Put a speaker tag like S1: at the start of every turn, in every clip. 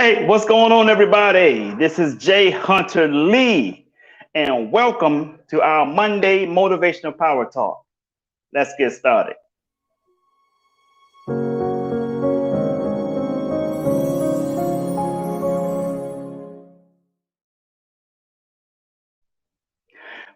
S1: Hey, what's going on, everybody? This is Jay Hunter Lee, and welcome to our Monday Motivational Power Talk. Let's get started.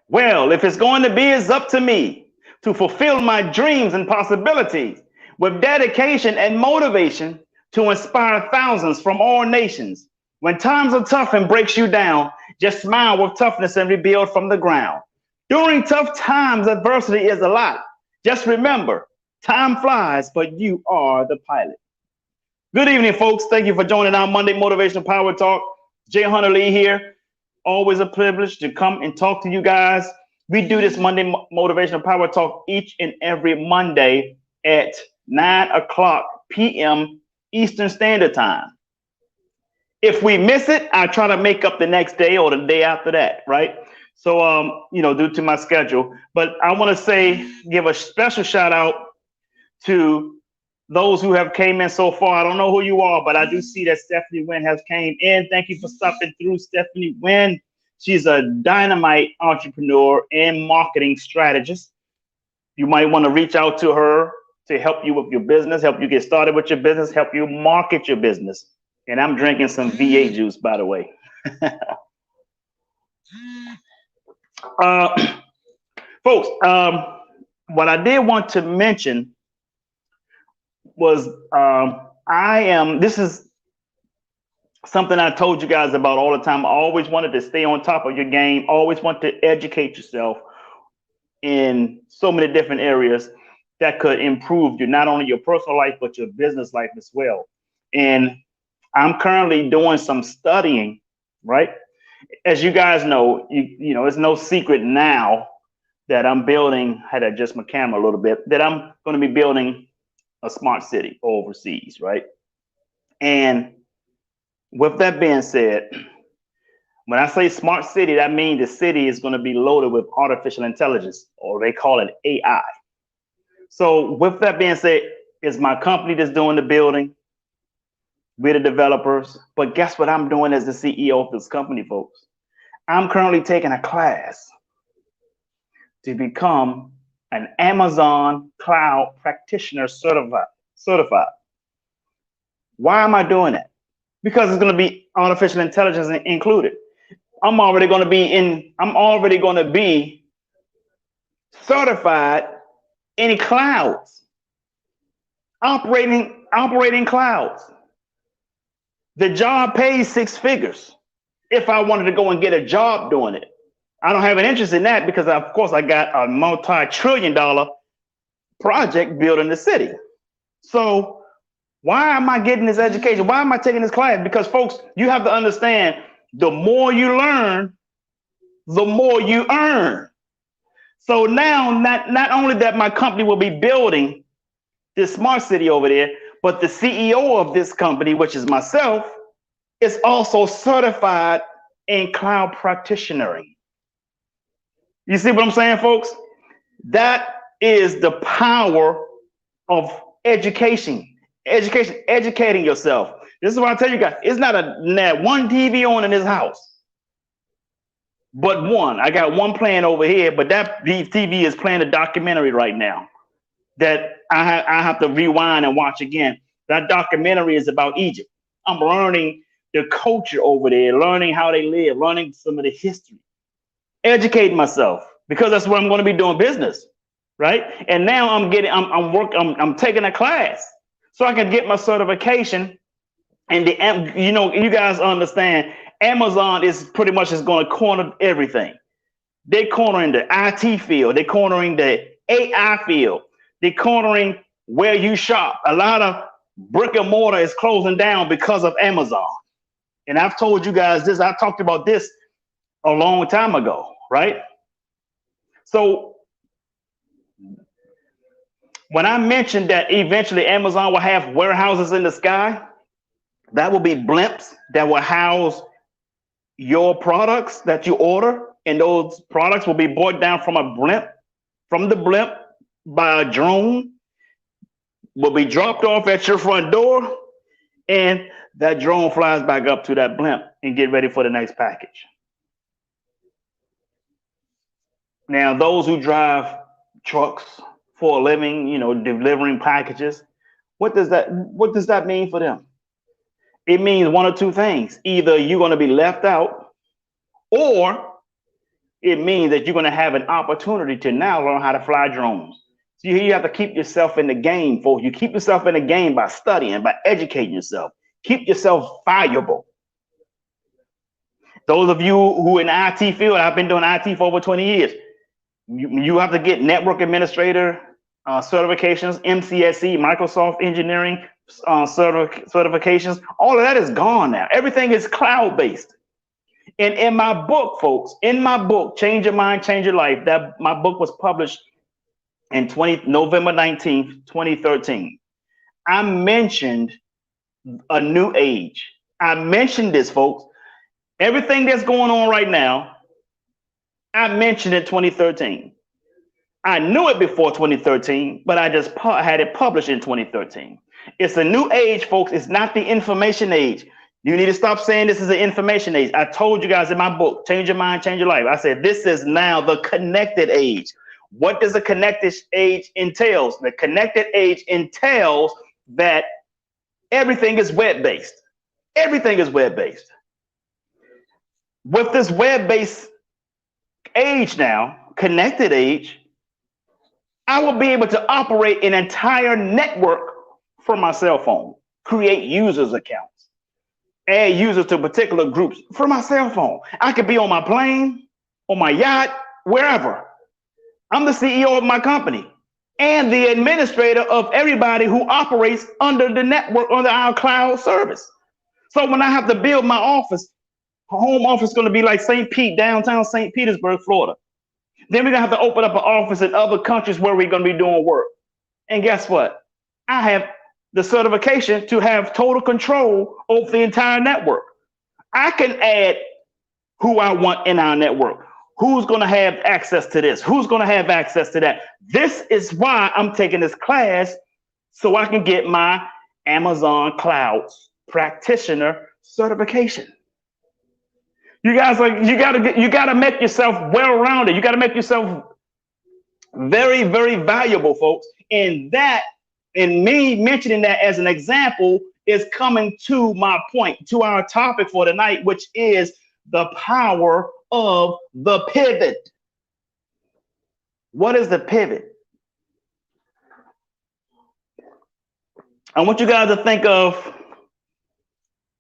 S1: Well, if it's going to be, it's up to me to fulfill my dreams and possibilities with dedication and motivation to inspire thousands from all nations. When times are tough and breaks you down, just smile with toughness and rebuild from the ground. During tough times, adversity is a lot. Just remember, time flies, but you are the pilot. Good evening, folks. Thank you for joining our Monday Motivational Power Talk. Jay Hunter Lee here. Always a privilege to come and talk to you guys. We do this Monday Motivational Power Talk each and every Monday at 9 o'clock p.m. Eastern Standard Time. If we miss it, I try to make up the next day or the day after that, right? So, due to my schedule. But I want to give a special shout out to those who have came in so far. I don't know who you are, but I do see that Stephanie Wynn has came in. Thank you for stopping through, Stephanie Wynn. She's a dynamite entrepreneur and marketing strategist. You might want to reach out to her to help you with your business, help you get started with your business, help you market your business. And I'm drinking some V8 juice, by the way. Folks, what I did want to mention was this is something I told you guys about all the time. I always wanted to stay on top of your game, always want to educate yourself in so many different areas that could improve you, not only your personal life, but your business life as well. And I'm currently doing some studying, right? As you guys know, you know, it's no secret now that I'm building, I had to adjust my camera a little bit, that I'm going to be building a smart city overseas, right? And with that being said, when I say smart city, that means the city is going to be loaded with artificial intelligence, or they call it AI. So with that being said, it's my company that's doing the building. We're the developers. But guess what I'm doing as the CEO of this company, folks? I'm currently taking a class to become an Amazon Cloud Practitioner certified. Why am I doing that? Because it's going to be artificial intelligence included. I'm already going to be certified in clouds, operating clouds. The job pays 6 figures if I wanted to go and get a job doing it. I don't have an interest in that because, of course, I got a multi-trillion-dollar project building the city. So why am I getting this education? Why am I taking this class? Because, folks, you have to understand, the more you learn, the more you earn. So now, not only that my company will be building this smart city over there, but the CEO of this company, which is myself, is also certified in cloud practitionering. You see what I'm saying, folks? That is the power of education, educating yourself. This is what I tell you guys. It's not one TV on in this house, but one. I got one playing over here, but that TV is playing a documentary right now that I have to rewind and watch again. That documentary is about Egypt. I'm learning the culture over there, learning how they live, learning some of the history, educating myself, because that's where I'm going to be doing business, right? And now I'm taking a class so I can get my certification. And you guys understand, Amazon is pretty much going to corner everything. They're cornering the IT field. They're cornering the AI field. They're cornering where you shop. A lot of brick and mortar is closing down because of Amazon. And I've told you guys this. I talked about this a long time ago, right? So when I mentioned that eventually Amazon will have warehouses in the sky, that will be blimps that will house your products that you order, and those products will be brought down from the blimp by a drone, will be dropped off at your front door, and that drone flies back up to that blimp and get ready for the next package. Now, those who drive trucks for a living, delivering packages, what does that mean for them? It means one or two things. Either you're going to be left out, or it means that you're going to have an opportunity to now learn how to fly drones. So you have to keep yourself in the game, folks. You keep yourself in the game by studying, by educating yourself. Keep yourself valuable. Those of you who in the IT field, I've been doing IT for over 20 years. You have to get network administrator certifications, MCSE, Microsoft engineering certifications. All of that is gone now. Everything is cloud-based. And in my book, folks, Change Your Mind, Change Your Life, my book was published in November 19th, 2013. I mentioned a new age. I mentioned this, folks. Everything that's going on right now, I mentioned in 2013. I knew it before 2013, but I just had it published in 2013. It's a new age, folks. It's not the information age. You need to stop saying this is an information age. I told you guys in my book, Change Your Mind, Change Your Life. I said, this is now the connected age. What does a connected age entails? The connected age entails that everything is web-based. Everything is web-based. With this web-based age now, connected age, I will be able to operate an entire network from my cell phone, create users accounts, add users to particular groups from my cell phone. I could be on my plane, on my yacht, wherever. I'm the CEO of my company and the administrator of everybody who operates under the network, under our cloud service. So when I have to build my office, home office is going to be like St. Pete, downtown St. Petersburg, Florida. Then we're going to have to open up an office in other countries where we're going to be doing work. And guess what? I have the certification to have total control over the entire network. I can add who I want in our network. Who's going to have access to this? Who's going to have access to that? This is why I'm taking this class, so I can get my Amazon Clouds practitioner certification. You guys, you gotta make yourself well-rounded. You gotta make yourself very, very valuable, folks. And me mentioning that as an example is coming to my point, to our topic for tonight, which is the power of the pivot. What is the pivot? I want you guys to think of,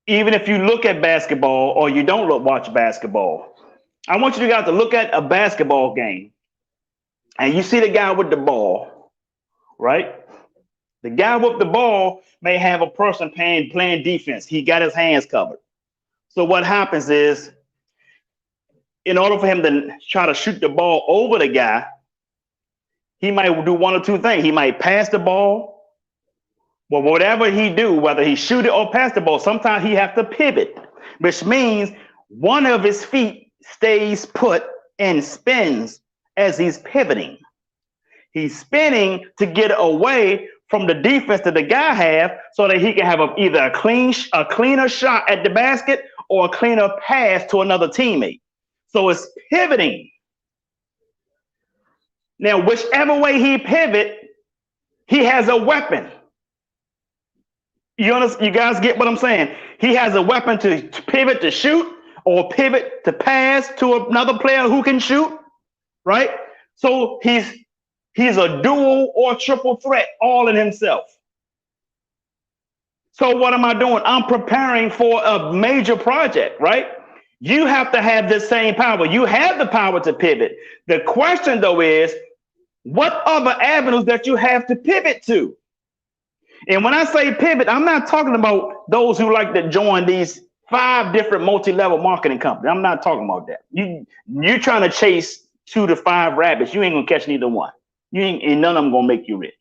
S1: even if you look at basketball or you don't watch basketball, I want you guys to look at a basketball game and you see the guy with the ball, right? The guy with the ball may have a person playing defense. He got his hands covered. So what happens is, in order for him to try to shoot the ball over the guy, he might do one or two things. He might pass the ball. Well, whatever he do, whether he shoot it or pass the ball, sometimes he has to pivot, which means one of his feet stays put and spins as he's pivoting. He's spinning to get away from the defense that the guy have, so that he can have either a cleaner shot at the basket or a cleaner pass to another teammate. So it's pivoting. Now, whichever way he pivot, he has a weapon. You guys get what I'm saying? He has a weapon to pivot to shoot, or pivot to pass to another player who can shoot, right? So he's a dual or triple threat all in himself. So what am I doing? I'm preparing for a major project, right? You have to have this same power. You have the power to pivot. The question, though, is what other avenues that you have to pivot to? And when I say pivot, I'm not talking about those who like to join these 5 different multi-level marketing companies. I'm not talking about that. You're trying to chase 2 to 5 rabbits. You ain't gonna catch neither one. And none of them gonna make you rich.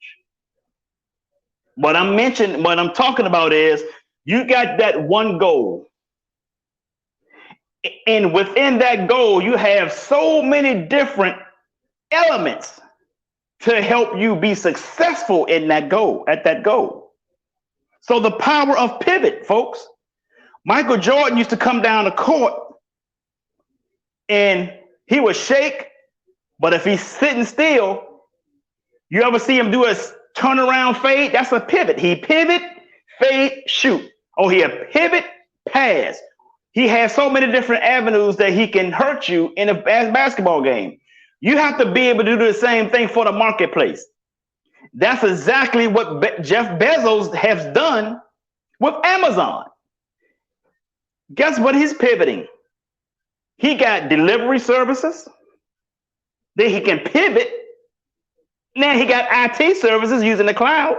S1: What I'm talking about is you got that one goal. And within that goal, you have so many different elements to help you be successful in that goal, at that goal. So the power of pivot, folks. Michael Jordan used to come down the court and he would shake, but if he's sitting still, you ever see him do a turnaround fade? That's a pivot. He pivot, fade, shoot. Oh, he a pivot, pass. He has so many different avenues that he can hurt you in a basketball game. You have to be able to do the same thing for the marketplace. That's exactly what Jeff Bezos has done with Amazon. Guess what he's pivoting? He got delivery services. Then he can pivot. Now he got IT services using the cloud.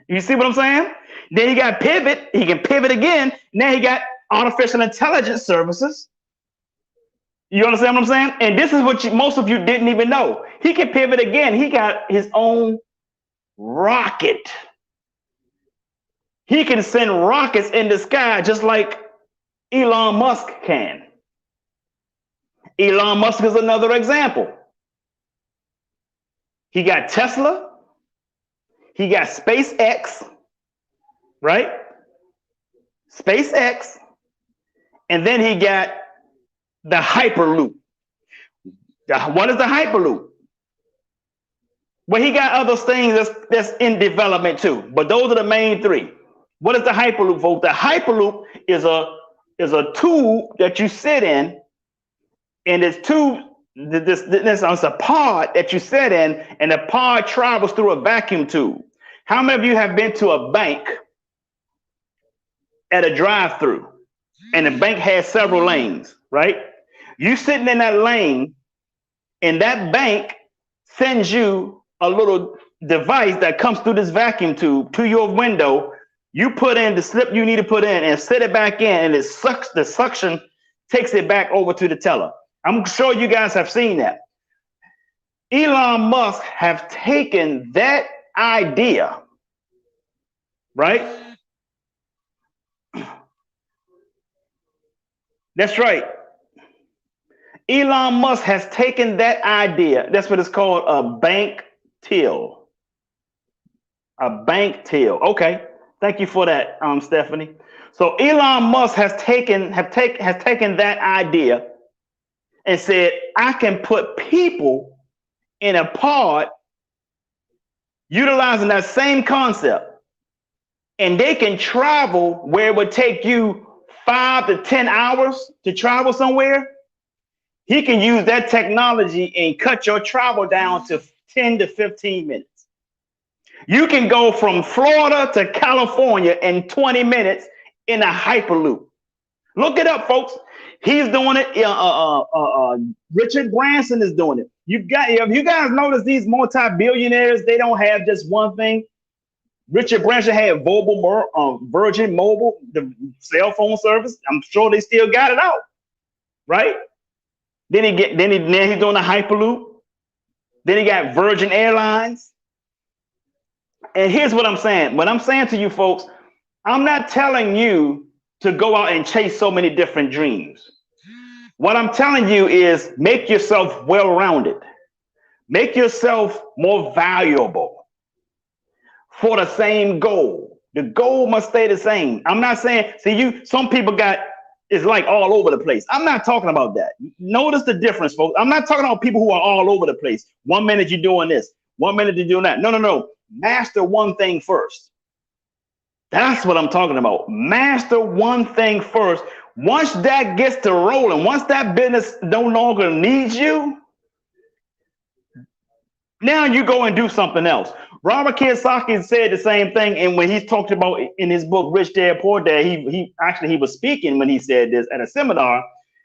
S1: You see what I'm saying? Then he got pivot. He can pivot again. Now he got artificial intelligence services. You understand what I'm saying? And this is what most of you didn't even know. He can pivot again. He got his own rocket. He can send rockets in the sky just like Elon Musk can. Elon Musk is another example. He got Tesla. He got SpaceX, right? SpaceX. And then he got the Hyperloop. What is the Hyperloop? Well, he got other things that's in development too, but those are the main three. What is the Hyperloop, folks? The Hyperloop is a tube that you sit in, and it's a pod that you sit in, and the pod travels through a vacuum tube. How many of you have been to a bank at a drive-through, and the bank has several lanes, right? You sitting in that lane, and that bank sends you a little device that comes through this vacuum tube to your window. You put in the slip you need to put in and set it back in, and the suction takes it back over to the teller. I'm sure you guys have seen that. Elon Musk have taken that idea, right? That's right. Elon Musk has taken that idea. That's what it's called, a bank till. A bank till. Okay. Thank you for that, Stephanie. So Elon Musk has taken that idea and said, I can put people in a pod utilizing that same concept, and they can travel where it would take you 5 to 10 hours to travel somewhere. He can use that technology and cut your travel down to 10 to 15 minutes. You can go from Florida to California in 20 minutes in a Hyperloop. Look it up, folks. He's doing it. Richard Branson is doing it. If you guys notice, these multi-billionaires, they don't have just one thing. Richard Branson had Virgin Mobile, the cell phone service. I'm sure they still got it out, right? Then he's doing a Hyperloop. Then he got Virgin Airlines. And here's what I'm saying. What I'm saying to you folks, I'm not telling you to go out and chase so many different dreams. What I'm telling you is make yourself well-rounded. Make yourself more valuable for the same goal. The goal must stay the same. I'm not saying, some people it's like all over the place. I'm not talking about that. Notice the difference, folks. I'm not talking about people who are all over the place. 1 minute you're doing this, 1 minute you're doing that. No. Master one thing first. That's what I'm talking about. Master one thing first. Once that gets to rolling, once that business no longer needs you, now you go and do something else. Robert Kiyosaki said the same thing, and when he talked about in his book Rich Dad Poor Dad, he was speaking when he said this at a seminar.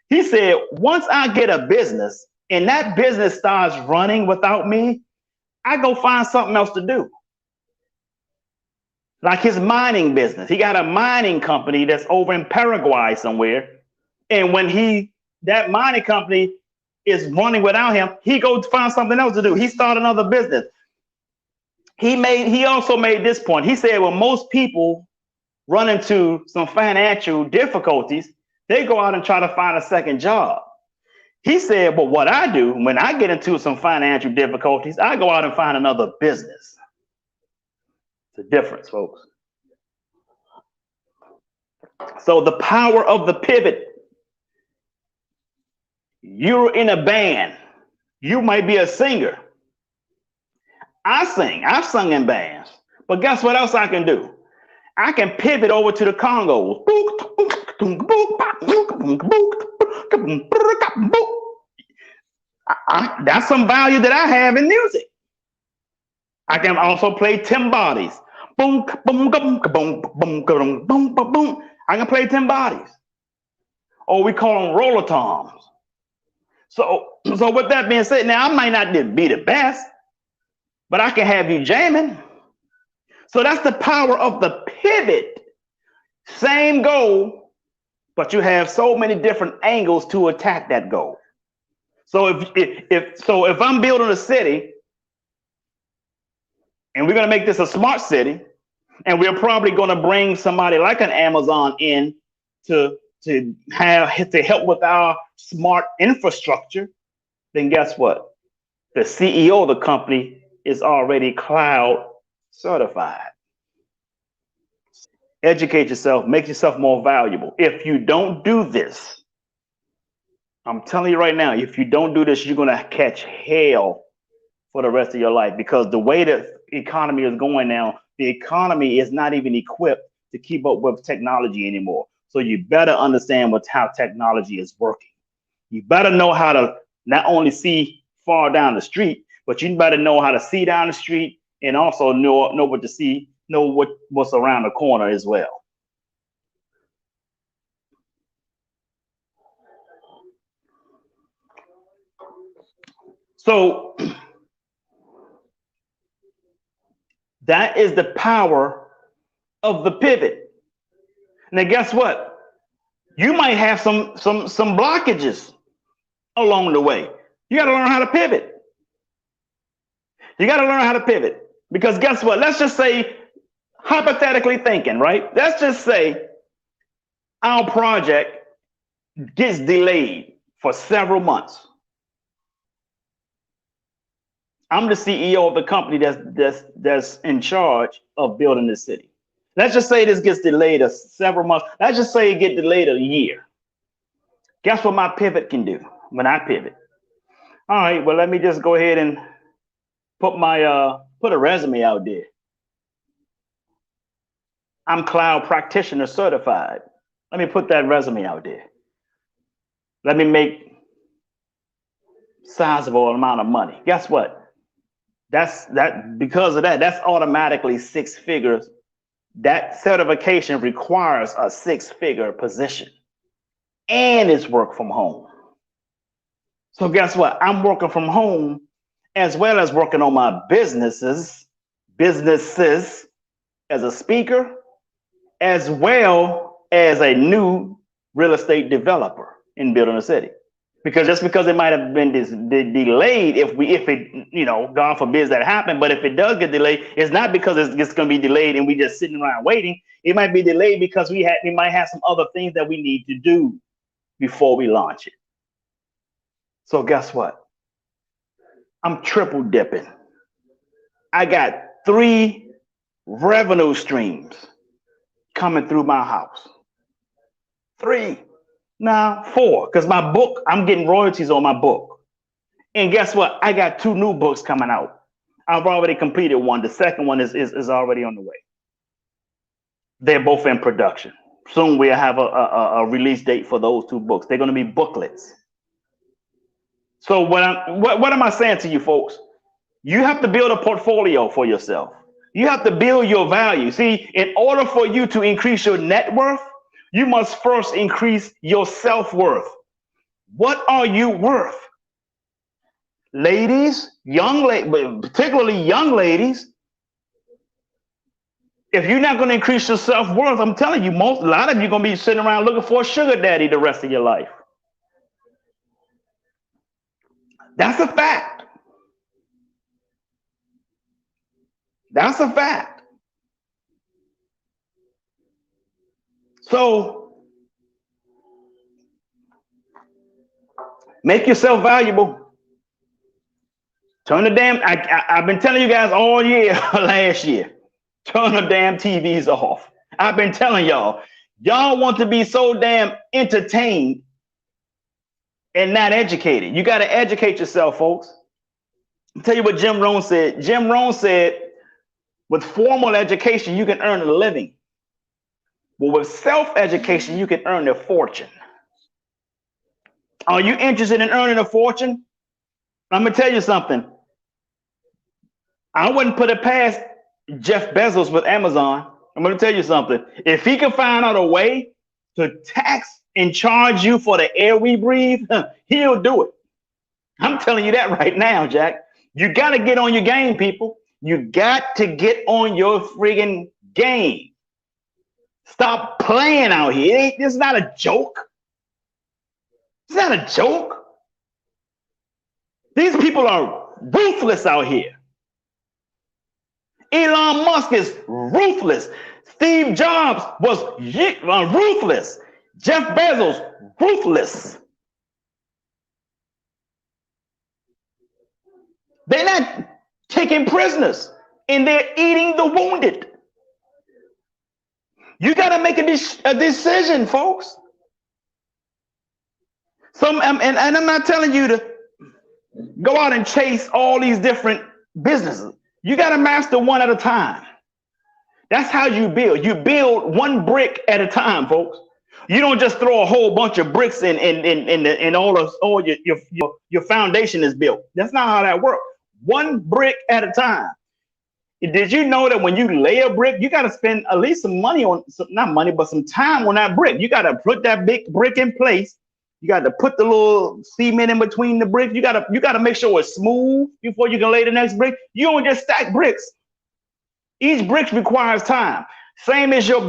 S1: He said, once I get a business and that business starts running without me, I go find something else to do. Like his mining business. He got a mining company that's over in Paraguay somewhere. And when that mining company is running without him, he goes find something else to do. He started another business. He also made this point. He said, when most people run into some financial difficulties, they go out and try to find a second job. He said, but what I do when I get into some financial difficulties, I go out and find another business. It's a difference, folks. So the power of the pivot. You're in a band. You might be a singer. I sing. I've sung in bands. But guess what else I can do? I can pivot over to the Congo. That's some value that I have in music. I can also play timbales. Boom, boom, boom, boom, boom, boom, boom, boom. I can play timbales. Or we call them roller toms. So with that being said, now I might not be the best, but I can have you jamming. So that's the power of the pivot. Same goal, but you have so many different angles to attack that goal. So if I'm building a city and we're going to make this a smart city, and we're probably going to bring somebody like an Amazon in to help with our smart infrastructure, then guess what? The CEO of the company is already cloud certified. Educate yourself, make yourself more valuable. If you don't do this, I'm telling you right now, if you don't do this, you're going to catch hell for the rest of your life, because the way the economy is going now, the economy is not even equipped to keep up with technology anymore. So you better understand how technology is working. You better know how to not only see far down the street, but you better know how to see down the street, and also know what to see, know what's around the corner as well. So that is the power of the pivot. Now, guess what? You might have some blockages along the way. You got to learn how to pivot. You got to learn how to pivot, because guess what? Let's just say, hypothetically thinking, right? Let's just say our project gets delayed for several months. I'm the CEO of the company that's in charge of building this city. Let's just say this gets delayed several months. Let's just say it gets delayed a year. Guess what my pivot can do when I pivot? All right, well, let me just go ahead and put a resume out there. I'm cloud practitioner certified. Let me put that resume out there. Let me make sizable amount of money. Guess what? Because of that, that's automatically 6 figures. That certification requires a 6-figure position, and it's work from home. So guess what? I'm working from home as well as working on my businesses as a speaker, as well as a new real estate developer in building a city. Because just because it might have been delayed, if it, God forbid that happen, but if it does get delayed, it's not because it's going to be delayed and we just sitting around waiting. It might be delayed because we might have some other things that we need to do before we launch it. So guess what? I'm triple dipping. I got 3 revenue streams coming through my house. 3. Now 4, because my book, I'm getting royalties on my book. And guess what? I got 2 new books coming out. I've already completed one. The second one is already on the way. They're both in production. Soon we'll have a release date for those 2 books. They're going to be booklets. So what am I saying to you folks? You have to build a portfolio for yourself. You have to build your value. See, in order for you to increase your net worth, you must first increase your self-worth. What are you worth? Ladies, particularly young ladies, if you're not going to increase your self-worth, I'm telling you, a lot of you are going to be sitting around looking for a sugar daddy the rest of your life. That's a fact. That's a fact. So make yourself valuable. Turn the damn, I've been telling you guys all year, last year, turn the damn TVs off. I've been telling y'all, Y'all want to be so damn entertained and not educated. You got to educate yourself, folks. I'll tell you what Jim Rohn said. Jim Rohn said, with formal education, you can earn a living. But with self-education, you can earn a fortune. Are you interested in earning a fortune? I'm going to tell you something. I wouldn't put it past Jeff Bezos with Amazon. I'm going to tell you something. If he can find out a way to tax and charge you for the air we breathe, he'll do it. I'm telling you that right now, Jack. You got to get on your game, people. You got to get on your friggin' game. Stop playing out here. It's not a joke. It's not a joke. These people are ruthless out here. Elon Musk is ruthless. Steve Jobs was ruthless. Jeff Bezos, ruthless. They're not taking prisoners, and they're eating the wounded. You got to make a decision, folks. And I'm not telling you to go out and chase all these different businesses. You got to master one at a time. That's how you build. You build one brick at a time, folks. You don't just throw a whole bunch of bricks in and all your foundation is built. That's not how that works. One brick at a time. Did you know that when you lay a brick, you got to spend at least some money on, not money, but some time on that brick. You got to put that big brick in place. You got to put the little cement in between the bricks. You got to make sure it's smooth before you can lay the next brick. You don't just stack bricks. Each brick requires time. Same as your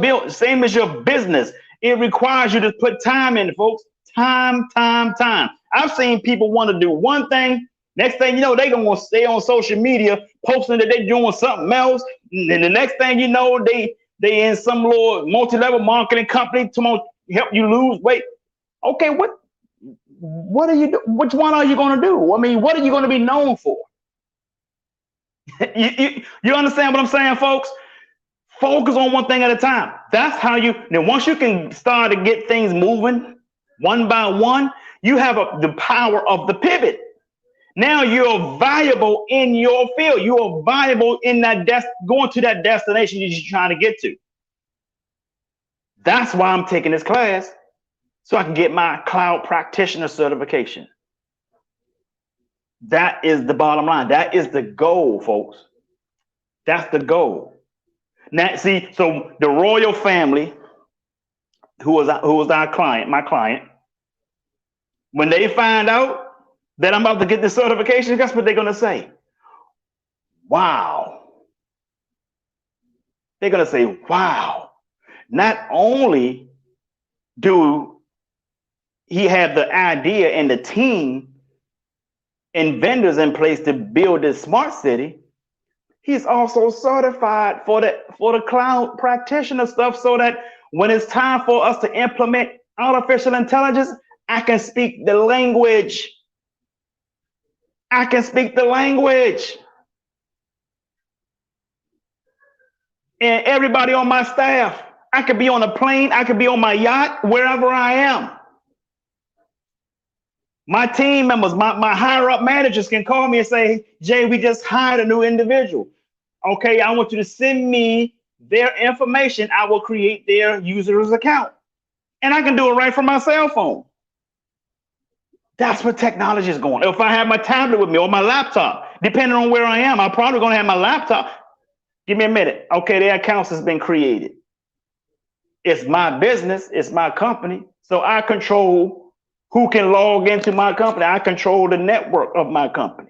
S1: business. It requires you to put time in, folks. Time. I've seen people want to do one thing. Next thing you know, they're going to stay on social media posting that they're doing something else. And the next thing you know, they in some little multi-level marketing company to help you lose weight. Okay, what are you do? Which one are you going to do? I mean, what are you going to be known for? you understand what I'm saying, folks? Focus on one thing at a time. That's how then once you can start to get things moving one by one, you have the power of the pivot. Now you're valuable in your field. You are valuable in that going to that destination you're trying to get to. That's why I'm taking this class, so I can get my cloud practitioner certification. That is the bottom line. That is the goal, folks. That's the goal. Now, see, so the royal family, who was our client, my client, when they find out that I'm about to get the certification, guess what they're going to say? Wow. They're going to say, wow. Not only do he have the idea and the team and vendors in place to build this smart city, he's also certified for the cloud practitioner stuff, so that when it's time for us to implement artificial intelligence, I can speak the language. I can speak the language. And everybody on my staff, I could be on a plane, I could be on my yacht, wherever I am. My team members, my higher up managers can call me and say, Jay, we just hired a new individual. Okay, I want you to send me their information. I will create their user's account. And I can do it right from my cell phone. That's where technology is going. If I have my tablet with me or my laptop, depending on where I am, I'm probably going to have my laptop. Give me a minute. Okay, their accounts has been created. It's my business. It's my company. So I control who can log into my company. I control the network of my company.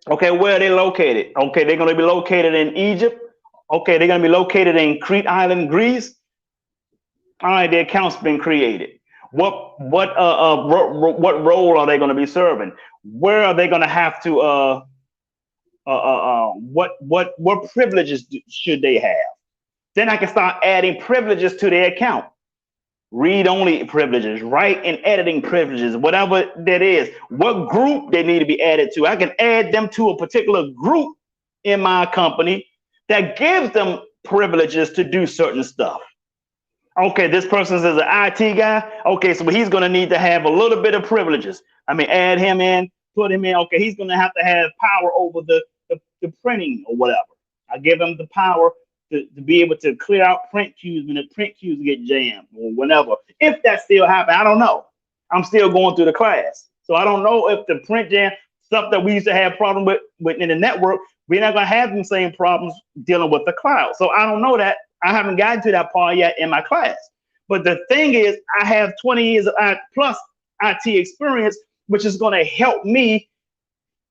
S1: Okay, where are they located? Okay, they're going to be located in Egypt. Okay, they're going to be located in Crete Island, Greece. All right, the account's been created. What role are they going to be serving? Where are they going to have to what privileges should they have? Then I can start adding privileges to their account. Read-only privileges, write and editing privileges, whatever that is. What group they need to be added to. I can add them to a particular group in my company that gives them privileges to do certain stuff. Okay, this person is an IT guy. Okay, so he's going to need to have a little bit of privileges. I mean, add him in, put him in. Okay, he's going to have power over the printing or whatever. I give him the power to be able to clear out print queues when the print queues get jammed or whatever. If that still happens, I don't know. I'm still going through the class. So I don't know if the print jam, stuff that we used to have problem with in the network, we're not going to have the same problems dealing with the cloud. So I don't know that. I haven't gotten to that part yet in my class. But the thing is, I have 20 years of plus IT experience, which is going to help me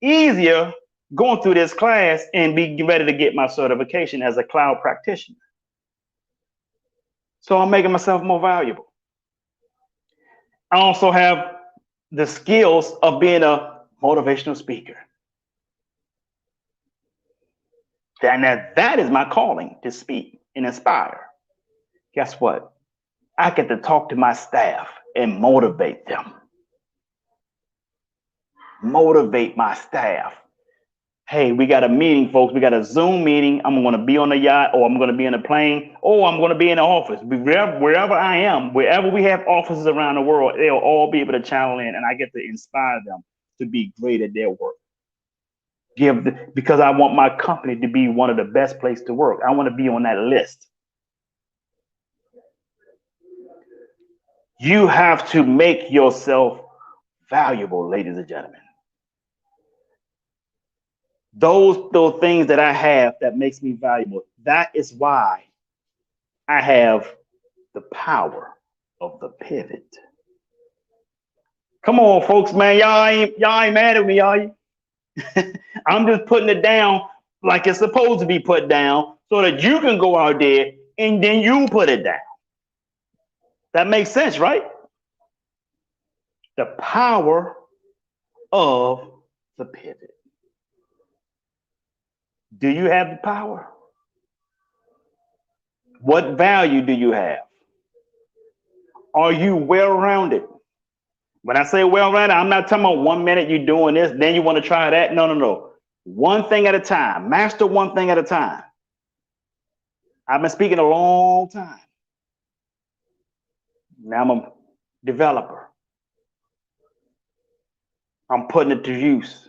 S1: easier going through this class and be ready to get my certification as a cloud practitioner. So I'm making myself more valuable. I also have the skills of being a motivational speaker. And that is my calling, to speak and inspire. Guess what? I get to talk to my staff and motivate them. Motivate my staff. Hey, we got a meeting, folks. We got a Zoom meeting. I'm going to be on the yacht, or I'm going to be in a plane, or I'm going to be in the office. Wherever I am, wherever we have offices around the world, they'll all be able to channel in, and I get to inspire them to be great at their work. Because I want my company to be one of the best places to work. I want to be on that list. You have to make yourself valuable, ladies and gentlemen. Those things that I have that makes me valuable. That is why I have the power of the pivot. Come on, folks, man. Y'all ain't mad at me, are you? I'm just putting it down like it's supposed to be put down so that you can go out there and then you put it down. That makes sense, right? The power of the pivot. Do you have the power? What value do you have? Are you well-rounded? When I say well-rounded, I'm not talking about 1 minute you're doing this, then you want to try that. No. One thing at a time. Master one thing at a time. I've been speaking a long time. Now I'm a developer. I'm putting it to use.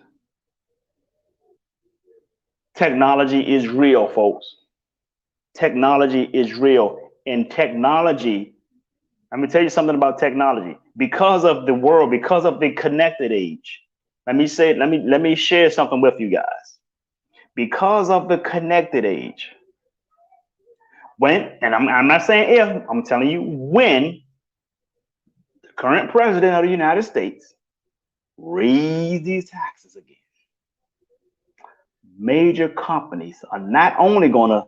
S1: Technology is real, folks. Technology is real. And technology, let me tell you something about technology. Because of the world, because of the connected age, let me share something with you guys. Because of the connected age, and I'm not saying if, I'm telling you when the current president of the United States raised these taxes again, major companies are not only going to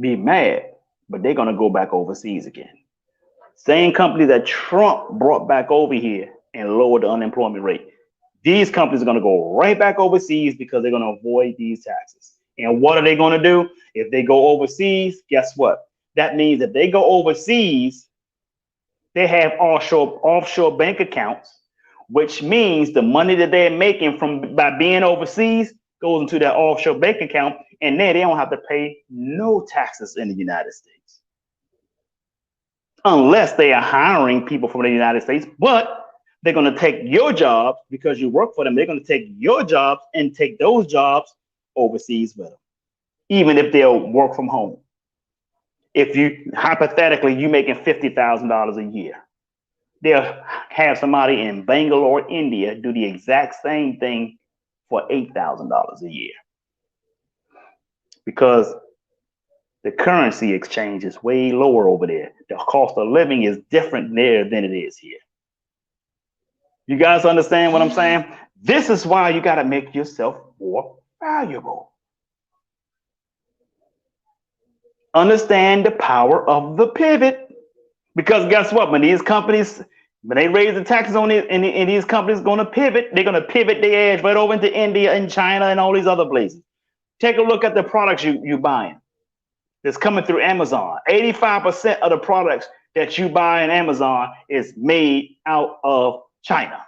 S1: be mad, but they're going to go back overseas again. Same company that Trump brought back over here and lowered the unemployment rate. These companies are going to go right back overseas because they're going to avoid these taxes. And what are they going to do? If they go overseas, guess what? That means if they go overseas, they have offshore bank accounts, which means the money that they're making by being overseas goes into that offshore bank account, and then they don't have to pay no taxes in the United States. Unless they are hiring people from the United States, but they're going to take your jobs because you work for them. They're going to take your jobs and take those jobs overseas with them, even if they'll work from home. If you hypothetically you making $50,000 a year, they'll have somebody in Bangalore, India, do the exact same thing for $8,000 a year, because the currency exchange is way lower over there. The cost of living is different there than it is here. You guys understand what I'm saying? This is why you got to make yourself more valuable. Understand the power of the pivot. Because guess what? When these companies, when they raise the taxes on it, and these companies going to pivot, they're going to pivot their edge right over into India and China and all these other places. Take a look at the products you're buying that's coming through Amazon. 85% of the products that you buy in Amazon is made out of China.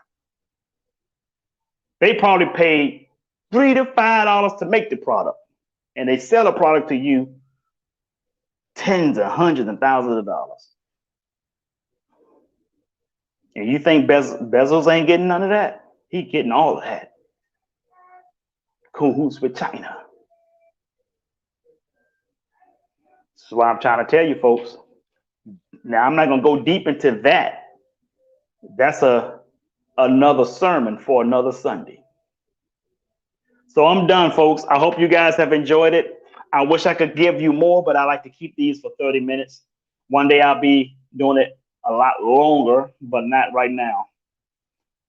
S1: They probably paid $3 to $5 to make the product, and they sell a product to you tens and hundreds and thousands of dollars. And you think Bezos ain't getting none of that? He getting all of that. Cahoots with China. That's why I'm trying to tell you folks. Now I'm not gonna go deep into that. That's another sermon for another Sunday. So I'm done, folks. I hope you guys have enjoyed it. I wish I could give you more, but I like to keep these for 30 minutes. One day I'll be doing it a lot longer, but not right now.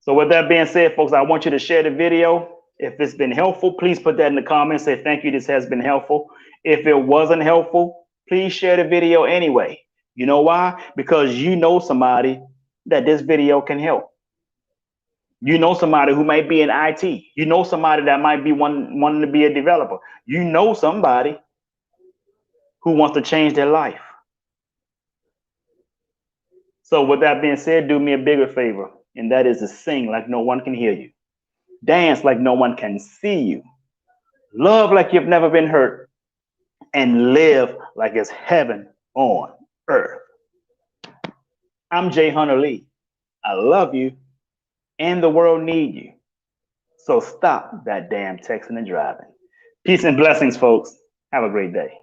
S1: So with that being said, folks, I want you to share the video. If it's been helpful, please put that in the comments. Say thank you, this has been helpful. If it wasn't helpful, please share the video anyway. You know why? Because you know somebody that this video can help. You know somebody who might be in IT. You know somebody that might be wanting to be a developer. You know somebody who wants to change their life. So with that being said, do me a bigger favor, and that is to sing like no one can hear you. Dance like no one can see you. Love like you've never been hurt. And live like it's heaven on earth. I'm Jay Hunter Lee. I love you, and the world needs you. So stop that damn texting and driving. Peace and blessings, folks. Have a great day.